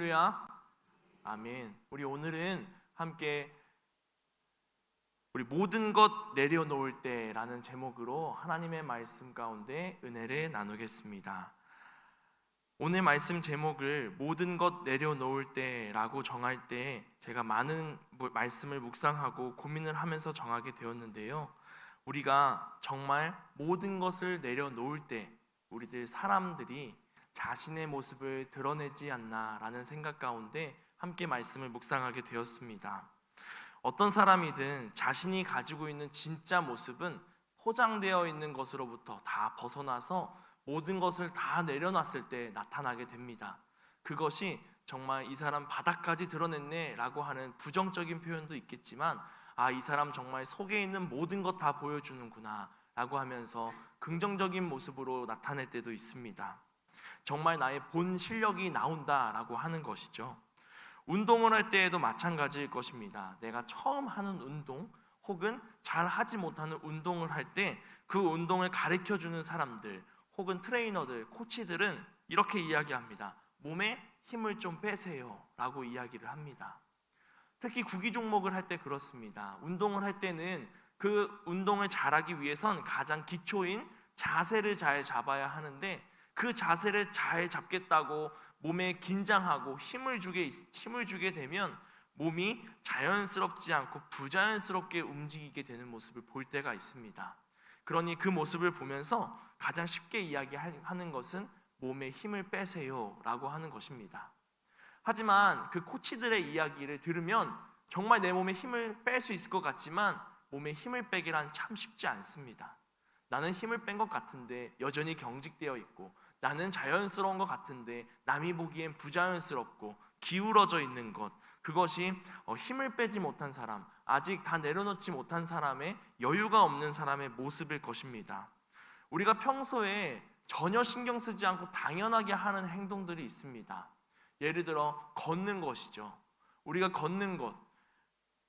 할렐루야. 아멘. 우리 오늘은 함께 우리 모든 것 내려놓을 때라는 제목으로 하나님의 말씀 가운데 은혜를 나누겠습니다. 오늘 말씀 제목을 모든 것 내려놓을 때라고 정할 때 제가 많은 말씀을 묵상하고 고민을 하면서 정하게 되었는데요. 우리가 정말 모든 것을 내려놓을 때 우리들 사람들이 자신의 모습을 드러내지 않나라는 생각 가운데 함께 말씀을 묵상하게 되었습니다. 어떤 사람이든 자신이 가지고 있는 진짜 모습은 포장되어 있는 것으로부터 다 벗어나서 모든 것을 다 내려놨을 때 나타나게 됩니다. 그것이 정말 이 사람 바닥까지 드러냈네 라고 하는 부정적인 표현도 있겠지만, 이 사람 정말 속에 있는 모든 것 다 보여주는구나 라고 하면서 긍정적인 모습으로 나타낼 때도 있습니다. 정말 나의 본 실력이 나온다라고 하는 것이죠. 운동을 할 때에도 마찬가지일 것입니다. 내가 처음 하는 운동 혹은 잘 하지 못하는 운동을 할 때 그 운동을 가르쳐주는 사람들 혹은 트레이너들, 코치들은 이렇게 이야기합니다. 몸에 힘을 좀 빼세요 라고 이야기를 합니다. 특히 구기 종목을 할 때 그렇습니다. 운동을 할 때는 그 운동을 잘하기 위해선 가장 기초인 자세를 잘 잡아야 하는데, 그 자세를 잘 잡겠다고 몸에 긴장하고 힘을 주게 되면 몸이 자연스럽지 않고 부자연스럽게 움직이게 되는 모습을 볼 때가 있습니다. 그러니 그 모습을 보면서 가장 쉽게 이야기하는 것은 몸에 힘을 빼세요 라고 하는 것입니다. 하지만 그 코치들의 이야기를 들으면 정말 내 몸에 힘을 뺄 수 있을 것 같지만 몸에 힘을 빼기란 참 쉽지 않습니다. 나는 힘을 뺀 것 같은데 여전히 경직되어 있고, 나는 자연스러운 것 같은데 남이 보기엔 부자연스럽고 기울어져 있는 것, 그것이 힘을 빼지 못한 사람, 아직 다 내려놓지 못한 사람의, 여유가 없는 사람의 모습일 것입니다. 우리가 평소에 전혀 신경 쓰지 않고 당연하게 하는 행동들이 있습니다. 예를 들어 걷는 것이죠. 우리가 걷는 것,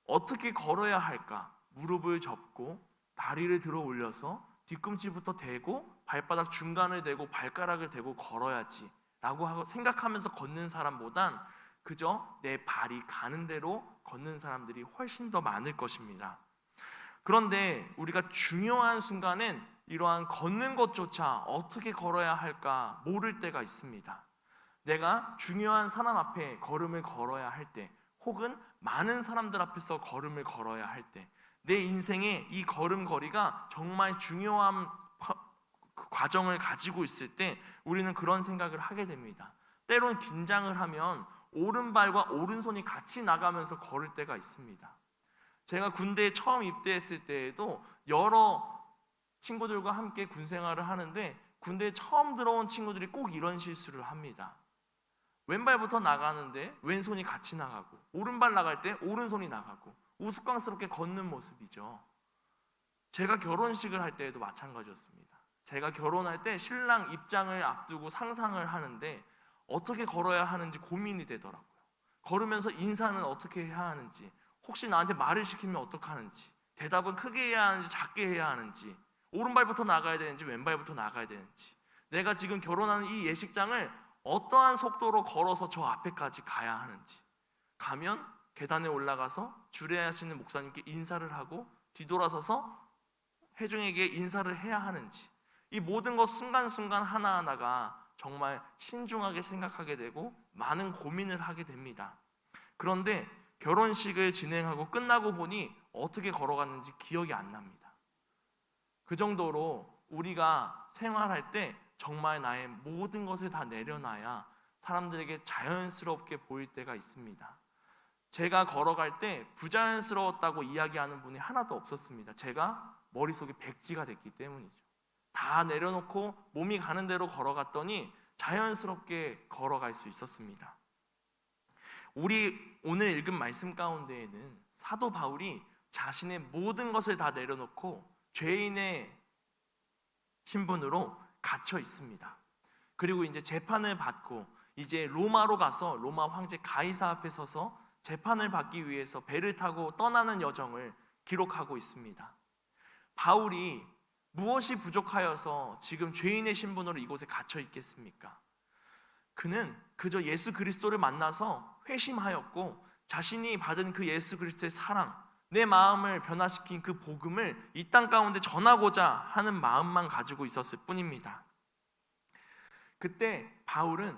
어떻게 걸어야 할까? 무릎을 접고 다리를 들어 올려서 뒤꿈치부터 대고 발바닥 중간을 대고 발가락을 대고 걸어야지 라고 생각하면서 걷는 사람보단 그저 내 발이 가는 대로 걷는 사람들이 훨씬 더 많을 것입니다. 그런데 우리가 중요한 순간엔 이러한 걷는 것조차 어떻게 걸어야 할까 모를 때가 있습니다. 내가 중요한 사람 앞에 걸음을 걸어야 할 때, 혹은 많은 사람들 앞에서 걸음을 걸어야 할 때, 내 인생에 이 걸음걸이가 정말 중요한 과정을 가지고 있을 때 우리는 그런 생각을 하게 됩니다. 때론 긴장을 하면 오른발과 오른손이 같이 나가면서 걸을 때가 있습니다. 제가 군대에 처음 입대했을 때에도 여러 친구들과 함께 군 생활을 하는데, 군대에 처음 들어온 친구들이 꼭 이런 실수를 합니다. 왼발부터 나가는데 왼손이 같이 나가고, 오른발 나갈 때 오른손이 나가고, 우스꽝스럽게 걷는 모습이죠. 제가 결혼식을 할 때에도 마찬가지였습니다. 제가 결혼할 때 신랑 입장을 앞두고 상상을 하는데 어떻게 걸어야 하는지 고민이 되더라고요. 걸으면서 인사는 어떻게 해야 하는지, 혹시 나한테 말을 시키면 어떡하는지, 대답은 크게 해야 하는지 작게 해야 하는지, 오른발부터 나가야 되는지 왼발부터 나가야 되는지, 내가 지금 결혼하는 이 예식장을 어떠한 속도로 걸어서 저 앞에까지 가야 하는지, 가면 계단에 올라가서 주례하시는 목사님께 인사를 하고 뒤돌아서서 회중에게 인사를 해야 하는지, 이 모든 것 순간순간 하나하나가 정말 신중하게 생각하게 되고 많은 고민을 하게 됩니다. 그런데 결혼식을 진행하고 끝나고 보니 어떻게 걸어갔는지 기억이 안 납니다. 그 정도로 우리가 생활할 때 정말 나의 모든 것을 다 내려놔야 사람들에게 자연스럽게 보일 때가 있습니다. 제가 걸어갈 때 부자연스러웠다고 이야기하는 분이 하나도 없었습니다. 제가 머릿속에 백지가 됐기 때문이죠. 다 내려놓고 몸이 가는 대로 걸어갔더니 자연스럽게 걸어갈 수 있었습니다. 우리 오늘 읽은 말씀 가운데에는 사도 바울이 자신의 모든 것을 다 내려놓고 죄인의 신분으로 갇혀 있습니다. 그리고 이제 재판을 받고 이제 로마로 가서 로마 황제 가이사 앞에 서서 재판을 받기 위해서 배를 타고 떠나는 여정을 기록하고 있습니다. 바울이 무엇이 부족하여서 지금 죄인의 신분으로 이곳에 갇혀 있겠습니까? 그는 그저 예수 그리스도를 만나서 회심하였고 자신이 받은 그 예수 그리스도의 사랑, 내 마음을 변화시킨 그 복음을 이 땅 가운데 전하고자 하는 마음만 가지고 있었을 뿐입니다. 그때 바울은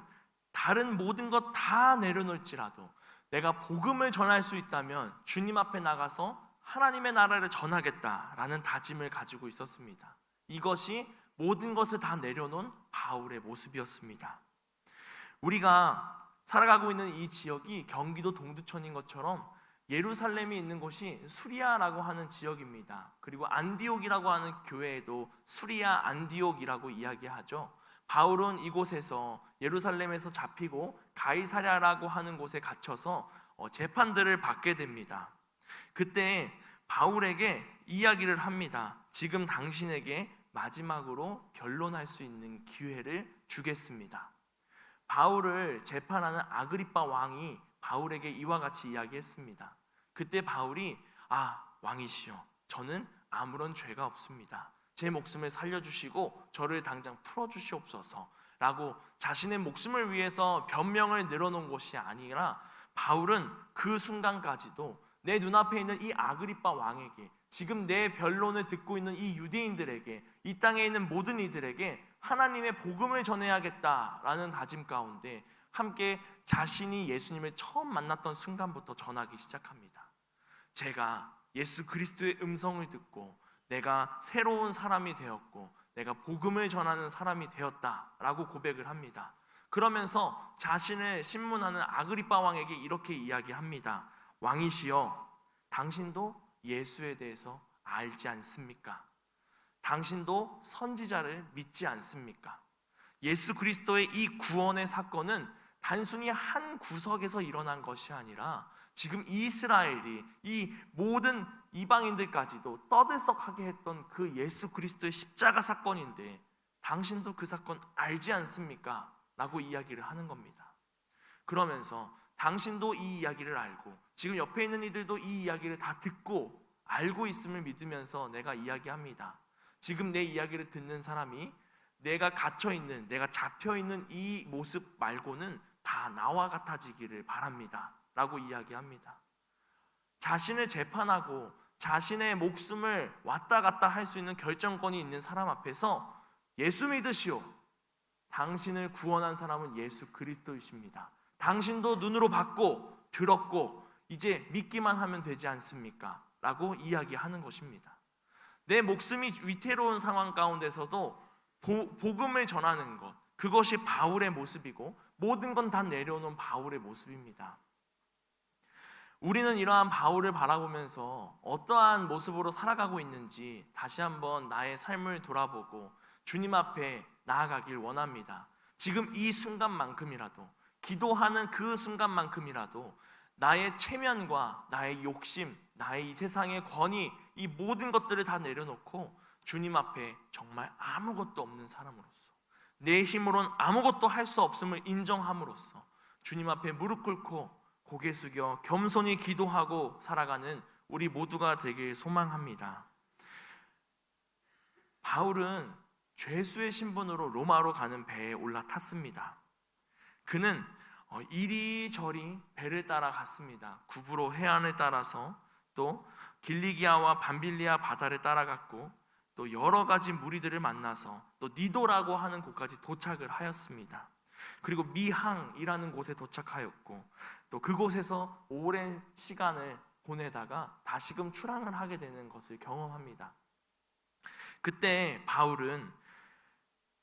다른 모든 것 다 내려놓을지라도 내가 복음을 전할 수 있다면 주님 앞에 나가서 하나님의 나라를 전하겠다라는 다짐을 가지고 있었습니다. 이것이 모든 것을 다 내려놓은 바울의 모습이었습니다. 우리가 살아가고 있는 이 지역이 경기도 동두천인 것처럼 예루살렘이 있는 곳이 수리아라고 하는 지역입니다. 그리고 안디옥이라고 하는 교회에도 수리아 안디옥이라고 이야기하죠. 바울은 이곳에서 예루살렘에서 잡히고 가이사랴라고 하는 곳에 갇혀서 재판들을 받게 됩니다. 그때 바울에게 이야기를 합니다. 지금 당신에게 마지막으로 변론할 수 있는 기회를 주겠습니다. 바울을 재판하는 아그리빠 왕이 바울에게 이와 같이 이야기했습니다. 그때 바울이 왕이시여, 저는 아무런 죄가 없습니다. 제 목숨을 살려주시고 저를 당장 풀어주시옵소서 라고 자신의 목숨을 위해서 변명을 늘어놓은 것이 아니라 바울은 그 순간까지도 내 눈앞에 있는 이 아그리빠 왕에게, 지금 내 변론을 듣고 있는 이 유대인들에게, 이 땅에 있는 모든 이들에게 하나님의 복음을 전해야겠다라는 다짐 가운데 함께 자신이 예수님을 처음 만났던 순간부터 전하기 시작합니다. 제가 예수 그리스도의 음성을 듣고 내가 새로운 사람이 되었고 내가 복음을 전하는 사람이 되었다라고 고백을 합니다. 그러면서 자신을 신문하는 아그리빠 왕에게 이렇게 이야기합니다. 왕이시여, 당신도 예수에 대해서 알지 않습니까? 당신도 선지자를 믿지 않습니까? 예수 그리스도의 이 구원의 사건은 단순히 한 구석에서 일어난 것이 아니라 지금 이스라엘이, 이 모든 이방인들까지도 떠들썩하게 했던 그 예수 그리스도의 십자가 사건인데 당신도 그 사건 알지 않습니까? 라고 이야기를 하는 겁니다. 그러면서 당신도 이 이야기를 알고 지금 옆에 있는 이들도 이 이야기를 다 듣고 알고 있음을 믿으면서 내가 이야기합니다. 지금 내 이야기를 듣는 사람이 내가 갇혀있는, 내가 잡혀있는 이 모습 말고는 다 나와 같아지기를 바랍니다 라고 이야기합니다. 자신을 재판하고 자신의 목숨을 왔다 갔다 할 수 있는 결정권이 있는 사람 앞에서 예수 믿으시오, 당신을 구원한 사람은 예수 그리스도이십니다. 당신도 눈으로 봤고 들었고 이제 믿기만 하면 되지 않습니까? 라고 이야기하는 것입니다. 내 목숨이 위태로운 상황 가운데서도 복음을 전하는 것, 그것이 바울의 모습이고 모든 건 다 내려놓은 바울의 모습입니다. 우리는 이러한 바울을 바라보면서 어떠한 모습으로 살아가고 있는지 다시 한번 나의 삶을 돌아보고 주님 앞에 나아가길 원합니다. 지금 이 순간만큼이라도, 기도하는 그 순간만큼이라도 나의 체면과 나의 욕심, 나의 이 세상의 권위, 이 모든 것들을 다 내려놓고 주님 앞에 정말 아무것도 없는 사람으로서, 내 힘으로는 아무것도 할 수 없음을 인정함으로써 주님 앞에 무릎 꿇고 고개 숙여 겸손히 기도하고 살아가는 우리 모두가 되길 소망합니다. 바울은 죄수의 신분으로 로마로 가는 배에 올라탔습니다. 그는 이리저리 배를 따라 갔습니다. 구브로 해안을 따라서 또 길리기아와 밤빌리아 바다를 따라갔고 또 여러 가지 무리들을 만나서 또 니도라고 하는 곳까지 도착을 하였습니다. 그리고 미항이라는 곳에 도착하였고 또 그곳에서 오랜 시간을 보내다가 다시금 출항을 하게 되는 것을 경험합니다. 그때 바울은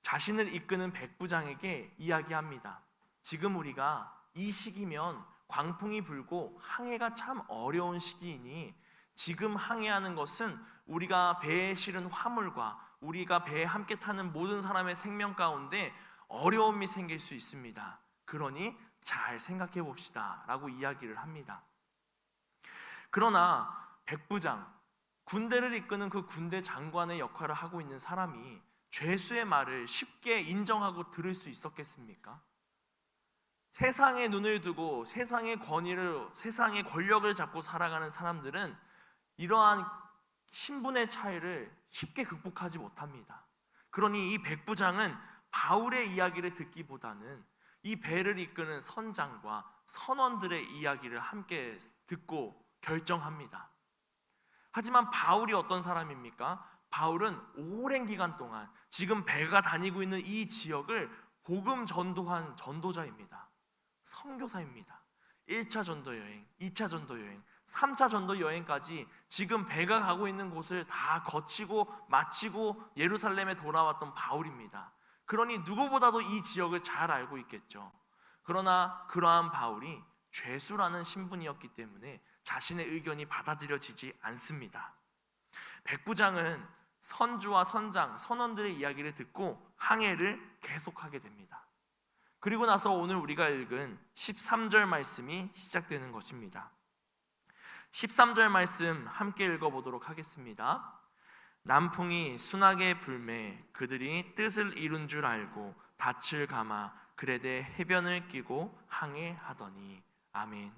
자신을 이끄는 백부장에게 이야기합니다. 지금 우리가 이 시기면 광풍이 불고 항해가 참 어려운 시기이니 지금 항해하는 것은 우리가 배에 실은 화물과 우리가 배에 함께 타는 모든 사람의 생명 가운데 어려움이 생길 수 있습니다. 그러니 잘 생각해 봅시다 라고 이야기를 합니다. 그러나 백부장, 군대를 이끄는 그 군대 장관의 역할을 하고 있는 사람이 죄수의 말을 쉽게 인정하고 들을 수 있었겠습니까? 세상에 눈을 두고 세상의 권위를, 세상의 권력을 잡고 살아가는 사람들은 이러한 신분의 차이를 쉽게 극복하지 못합니다. 그러니 이 백부장은 바울의 이야기를 듣기보다는 이 배를 이끄는 선장과 선원들의 이야기를 함께 듣고 결정합니다. 하지만 바울이 어떤 사람입니까? 바울은 오랜 기간 동안 지금 배가 다니고 있는 이 지역을 복음 전도한 전도자입니다. 선교사입니다. 1차 전도 여행, 2차 전도 여행, 3차 전도 여행까지 지금 배가 가고 있는 곳을 다 거치고 마치고 예루살렘에 돌아왔던 바울입니다. 그러니 누구보다도 이 지역을 잘 알고 있겠죠. 그러나 그러한 바울이 죄수라는 신분이었기 때문에 자신의 의견이 받아들여지지 않습니다. 백부장은 선주와 선장, 선원들의 이야기를 듣고 항해를 계속하게 됩니다. 그리고 나서 오늘 우리가 읽은 13절 말씀이 시작되는 것입니다. 13절 말씀 함께 읽어보도록 하겠습니다. 남풍이 순하게 불매 그들이 뜻을 이룬 줄 알고 닻을 감아 그레데 해변을 끼고 항해하더니. 아멘.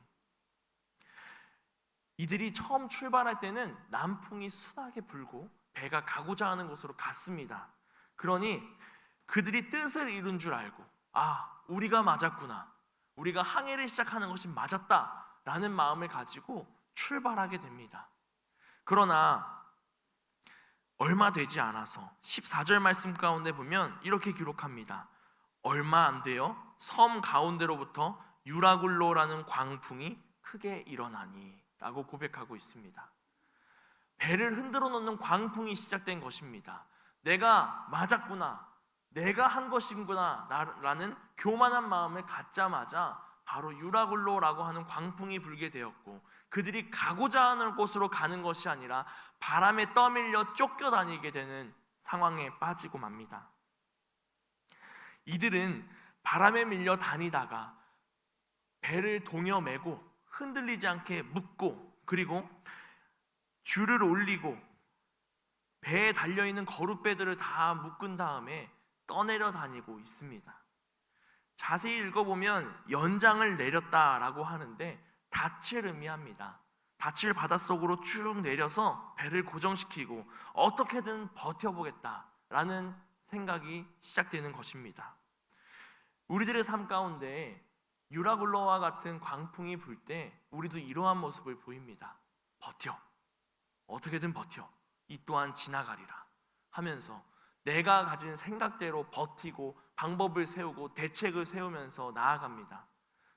이들이 처음 출발할 때는 남풍이 순하게 불고 배가 가고자 하는 곳으로 갔습니다. 그러니 그들이 뜻을 이룬 줄 알고, 우리가 맞았구나, 우리가 항해를 시작하는 것이 맞았다 라는 마음을 가지고 출발하게 됩니다. 그러나 얼마 되지 않아서 14절 말씀 가운데 보면 이렇게 기록합니다. 얼마 안 돼요 섬 가운데로부터 유라굴로라는 광풍이 크게 일어나니 라고 고백하고 있습니다. 배를 흔들어 놓는 광풍이 시작된 것입니다. 내가 맞았구나, 내가 한 것이구나 라는 교만한 마음을 갖자마자 바로 유라굴로라고 하는 광풍이 불게 되었고, 그들이 가고자 하는 곳으로 가는 것이 아니라 바람에 떠밀려 쫓겨다니게 되는 상황에 빠지고 맙니다. 이들은 바람에 밀려 다니다가 배를 동여매고 흔들리지 않게 묶고, 그리고 줄을 올리고 배에 달려있는 거룻배들을 다 묶은 다음에 떠내려 다니고 있습니다. 자세히 읽어보면 연장을 내렸다라고 하는데 닻을 의미합니다. 닻을 바닷속으로 쭉 내려서 배를 고정시키고 어떻게든 버텨보겠다라는 생각이 시작되는 것입니다. 우리들의 삶 가운데 유라굴로와 같은 광풍이 불 때 우리도 이러한 모습을 보입니다. 버텨, 어떻게든 버텨, 이 또한 지나가리라 하면서 내가 가진 생각대로 버티고 방법을 세우고 대책을 세우면서 나아갑니다.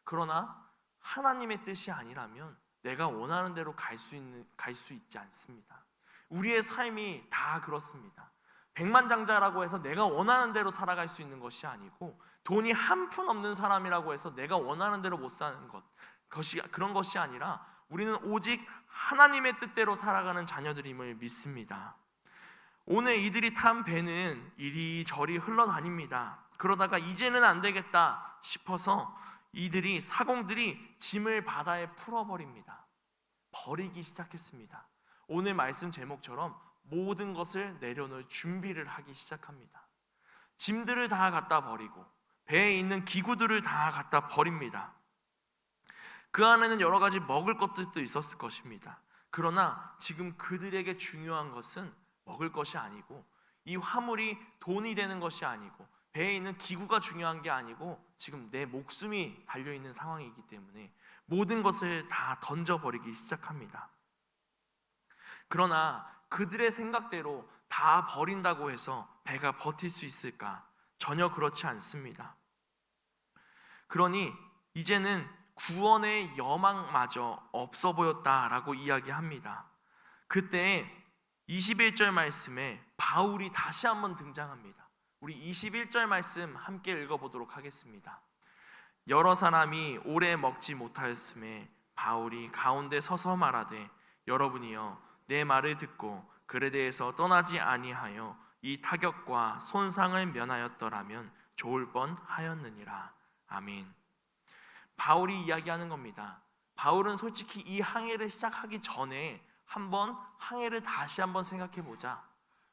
그러나 하나님의 뜻이 아니라면 내가 원하는 대로 갈 수 있지 않습니다. 우리의 삶이 다 그렇습니다. 백만장자라고 해서 내가 원하는 대로 살아갈 수 있는 것이 아니고, 돈이 한 푼 없는 사람이라고 해서 내가 원하는 대로 못 사는 그런 것이 아니라 우리는 오직 하나님의 뜻대로 살아가는 자녀들임을 믿습니다. 오늘 이들이 탄 배는 이리저리 흘러다닙니다. 그러다가 이제는 안 되겠다 싶어서 사공들이 짐을 바다에 풀어버립니다. 버리기 시작했습니다. 오늘 말씀 제목처럼 모든 것을 내려놓을 준비를 하기 시작합니다. 짐들을 다 갖다 버리고 배에 있는 기구들을 다 갖다 버립니다. 그 안에는 여러 가지 먹을 것들도 있었을 것입니다. 그러나 지금 그들에게 중요한 것은 먹을 것이 아니고, 이 화물이 돈이 되는 것이 아니고, 배에 있는 기구가 중요한 게 아니고, 지금 내 목숨이 달려있는 상황이기 때문에 모든 것을 다 던져버리기 시작합니다. 그러나 그들의 생각대로 다 버린다고 해서 배가 버틸 수 있을까? 전혀 그렇지 않습니다. 그러니 이제는 구원의 여망마저 없어 보였다라고 이야기합니다. 그때 21절 말씀에 바울이 다시 한번 등장합니다. 우리 21절 말씀 함께 읽어보도록 하겠습니다. 여러 사람이 오래 먹지 못하였음에 바울이 가운데 서서 말하되, 여러분이여 내 말을 듣고 그레데에서 떠나지 아니하여 이 타격과 손상을 면하였더라면 좋을 뻔하였느니라. 아멘. 바울이 이야기하는 겁니다. 바울은 솔직히 이 항해를 시작하기 전에 한번 항해를 다시 한번 생각해보자,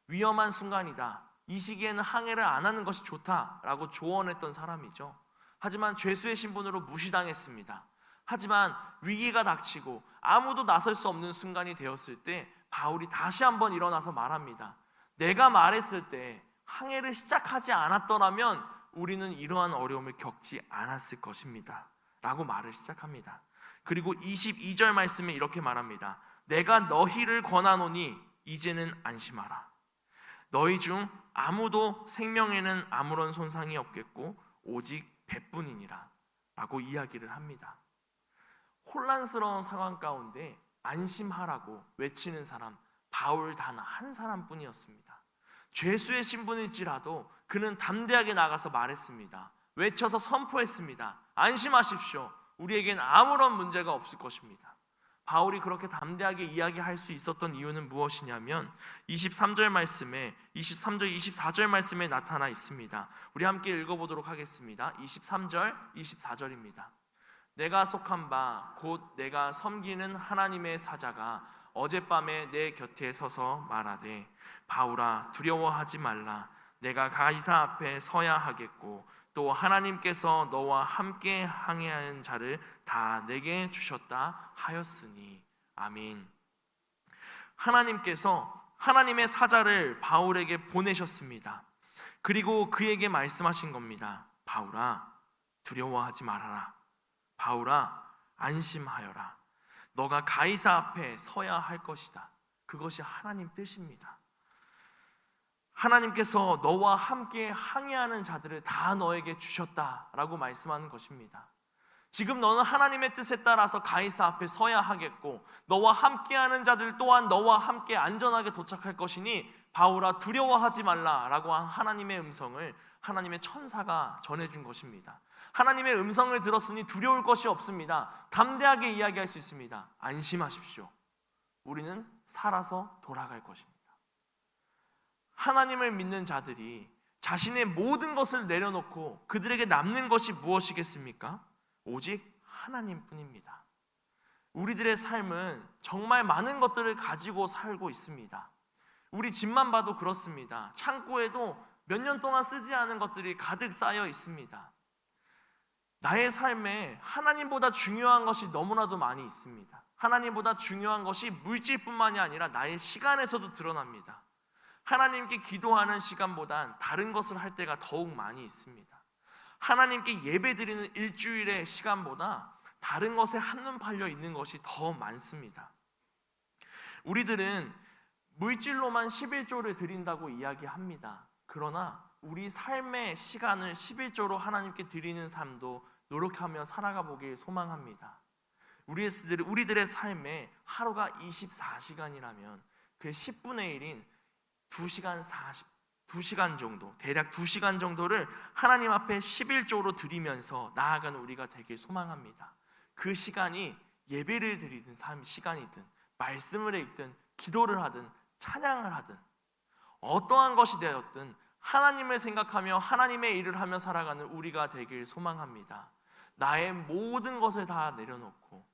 위험한 순간이다, 이 시기에는 항해를 안 하는 것이 좋다라고 조언했던 사람이죠. 하지만 죄수의 신분으로 무시당했습니다. 하지만 위기가 닥치고 아무도 나설 수 없는 순간이 되었을 때 바울이 다시 한번 일어나서 말합니다. 내가 말했을 때 항해를 시작하지 않았더라면 우리는 이러한 어려움을 겪지 않았을 것입니다 라고 말을 시작합니다. 그리고 22절 말씀에 이렇게 말합니다. 내가 너희를 권하노니 이제는 안심하라. 너희 중 아무도 생명에는 아무런 손상이 없겠고 오직 배뿐이니라 라고 이야기를 합니다. 혼란스러운 상황 가운데 안심하라고 외치는 사람, 바울 단 한 사람뿐이었습니다. 죄수의 신분일지라도 그는 담대하게 나가서 말했습니다. 외쳐서 선포했습니다. 안심하십시오. 우리에겐 아무런 문제가 없을 것입니다. 바울이 그렇게 담대하게 이야기할 수 있었던 이유는 무엇이냐면 23절 말씀에 23절 24절 말씀에 나타나 있습니다. 우리 함께 읽어보도록 하겠습니다. 23절 24절입니다. 내가 속한 바 곧 내가 섬기는 하나님의 사자가 어젯밤에 내 곁에 서서 말하되 바울아 두려워하지 말라. 내가 가이사 앞에 서야 하겠고 또 하나님께서 너와 함께 항해하는 자를 다 내게 주셨다 하였으니. 아멘. 하나님께서 하나님의 사자를 바울에게 보내셨습니다. 그리고 그에게 말씀하신 겁니다. 바울아 두려워하지 말아라. 바울아 안심하여라. 너가 가이사 앞에 서야 할 것이다. 그것이 하나님 뜻입니다. 하나님께서 너와 함께 항해하는 자들을 다 너에게 주셨다라고 말씀하는 것입니다. 지금 너는 하나님의 뜻에 따라서 가이사 앞에 서야 하겠고 너와 함께하는 자들 또한 너와 함께 안전하게 도착할 것이니 바울아 두려워하지 말라라고 한 하나님의 음성을 하나님의 천사가 전해준 것입니다. 하나님의 음성을 들었으니 두려울 것이 없습니다. 담대하게 이야기할 수 있습니다. 안심하십시오. 우리는 살아서 돌아갈 것입니다. 하나님을 믿는 자들이 자신의 모든 것을 내려놓고 그들에게 남는 것이 무엇이겠습니까? 오직 하나님뿐입니다. 우리들의 삶은 정말 많은 것들을 가지고 살고 있습니다. 우리 집만 봐도 그렇습니다. 창고에도 몇 년 동안 쓰지 않은 것들이 가득 쌓여 있습니다. 나의 삶에 하나님보다 중요한 것이 너무나도 많이 있습니다. 하나님보다 중요한 것이 물질뿐만이 아니라 나의 시간에서도 드러납니다. 하나님께 기도하는 시간보단 다른 것을 할 때가 더욱 많이 있습니다. 하나님께 예배드리는 일주일의 시간보다 다른 것에 한눈 팔려 있는 것이 더 많습니다. 우리들은 물질로만 11조를 드린다고 이야기합니다. 그러나 우리 삶의 시간을 11조로 하나님께 드리는 삶도 노력하며 살아가 보길 소망합니다. 우리들의 삶에 하루가 24시간이라면 그 10분의 1인 2시간 정도, 대략 2시간 정도를 하나님 앞에 11조로 드리면서 나아가는 우리가 되길 소망합니다. 그 시간이 예배를 드리든 시간이든 말씀을 읽든 기도를 하든 찬양을 하든 어떠한 것이 되었든 하나님을 생각하며 하나님의 일을 하며 살아가는 우리가 되길 소망합니다. 나의 모든 것을 다 내려놓고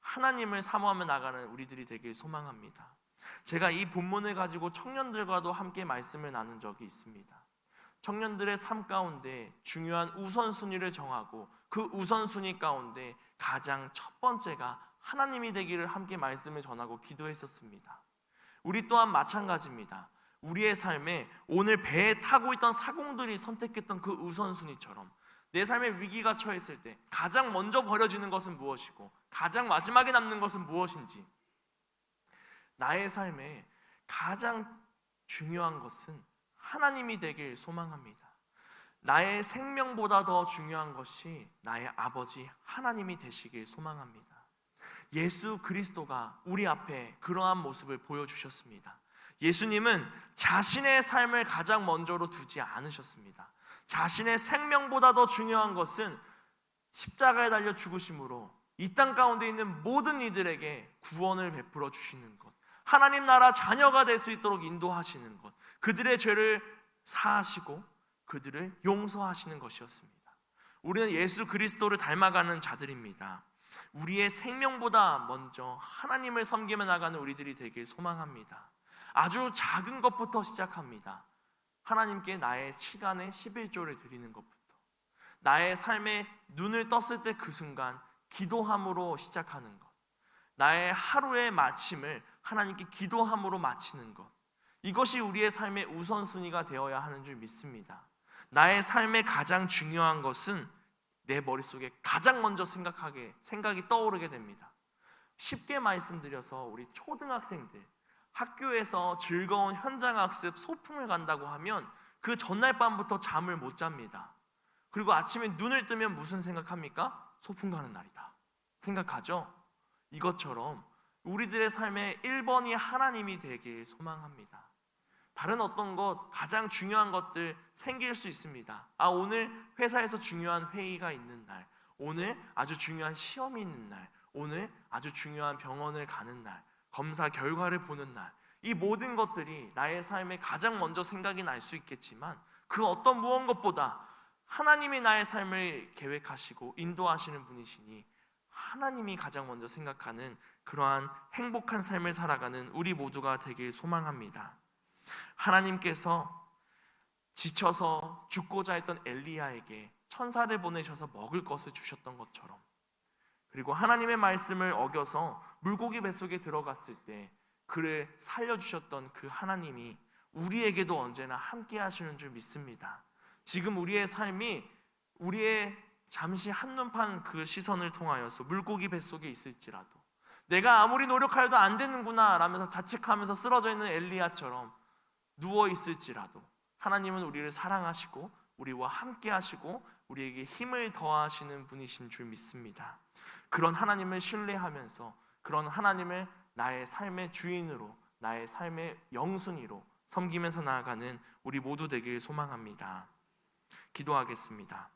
하나님을 사모하며 나가는 우리들이 되길 소망합니다. 제가 이 본문을 가지고 청년들과도 함께 말씀을 나눈 적이 있습니다. 청년들의 삶 가운데 중요한 우선순위를 정하고 그 우선순위 가운데 가장 첫 번째가 하나님이 되기를 함께 말씀을 전하고 기도했었습니다. 우리 또한 마찬가지입니다. 우리의 삶에 오늘 배에 타고 있던 사공들이 선택했던 그 우선순위처럼 내 삶에 위기가 처했을 때 가장 먼저 버려지는 것은 무엇이고 가장 마지막에 남는 것은 무엇인지, 나의 삶에 가장 중요한 것은 하나님이 되길 소망합니다. 나의 생명보다 더 중요한 것이 나의 아버지 하나님이 되시길 소망합니다. 예수 그리스도가 우리 앞에 그러한 모습을 보여주셨습니다. 예수님은 자신의 삶을 가장 먼저로 두지 않으셨습니다. 자신의 생명보다 더 중요한 것은 십자가에 달려 죽으심으로 이 땅 가운데 있는 모든 이들에게 구원을 베풀어 주시는 것, 하나님 나라 자녀가 될 수 있도록 인도하시는 것, 그들의 죄를 사하시고 그들을 용서하시는 것이었습니다. 우리는 예수 그리스도를 닮아가는 자들입니다. 우리의 생명보다 먼저 하나님을 섬기며 나가는 우리들이 되길 소망합니다. 아주 작은 것부터 시작합니다. 하나님께 나의 시간의 11조를 드리는 것부터, 나의 삶에 눈을 떴을 때 그 순간 기도함으로 시작하는 것, 나의 하루의 마침을 하나님께 기도함으로 마치는 것, 이것이 우리의 삶의 우선순위가 되어야 하는 줄 믿습니다. 나의 삶에 가장 중요한 것은 내 머릿속에 가장 먼저 생각이 떠오르게 됩니다. 쉽게 말씀드려서 우리 초등학생들 학교에서 즐거운 현장학습 소풍을 간다고 하면 그 전날 밤부터 잠을 못 잡니다. 그리고 아침에 눈을 뜨면 무슨 생각합니까? 소풍 가는 날이다 생각하죠? 이것처럼 우리들의 삶의 1번이 하나님이 되길 소망합니다. 다른 어떤 것, 가장 중요한 것들 생길 수 있습니다. 오늘 회사에서 중요한 회의가 있는 날, 오늘 아주 중요한 시험이 있는 날, 오늘 아주 중요한 병원을 가는 날, 검사 결과를 보는 날, 이 모든 것들이 나의 삶에 가장 먼저 생각이 날 수 있겠지만 그 어떤 무엇보다 하나님이 나의 삶을 계획하시고 인도하시는 분이시니 하나님이 가장 먼저 생각하는 그러한 행복한 삶을 살아가는 우리 모두가 되길 소망합니다. 하나님께서 지쳐서 죽고자 했던 엘리야에게 천사를 보내셔서 먹을 것을 주셨던 것처럼, 그리고 하나님의 말씀을 어겨서 물고기 뱃속에 들어갔을 때 그를 살려주셨던 그 하나님이 우리에게도 언제나 함께 하시는 줄 믿습니다. 지금 우리의 삶이 우리의 잠시 한눈판 그 시선을 통하여서 물고기 뱃속에 있을지라도, 내가 아무리 노력해도 안 되는구나 라면서 자책하면서 쓰러져 있는 엘리야처럼 누워 있을지라도 하나님은 우리를 사랑하시고 우리와 함께 하시고 우리에게 힘을 더하시는 분이신 줄 믿습니다. 그런 하나님을 신뢰하면서 그런 하나님을 나의 삶의 주인으로, 나의 삶의 영순위로 섬기면서 나아가는 우리 모두 되길 소망합니다. 기도하겠습니다.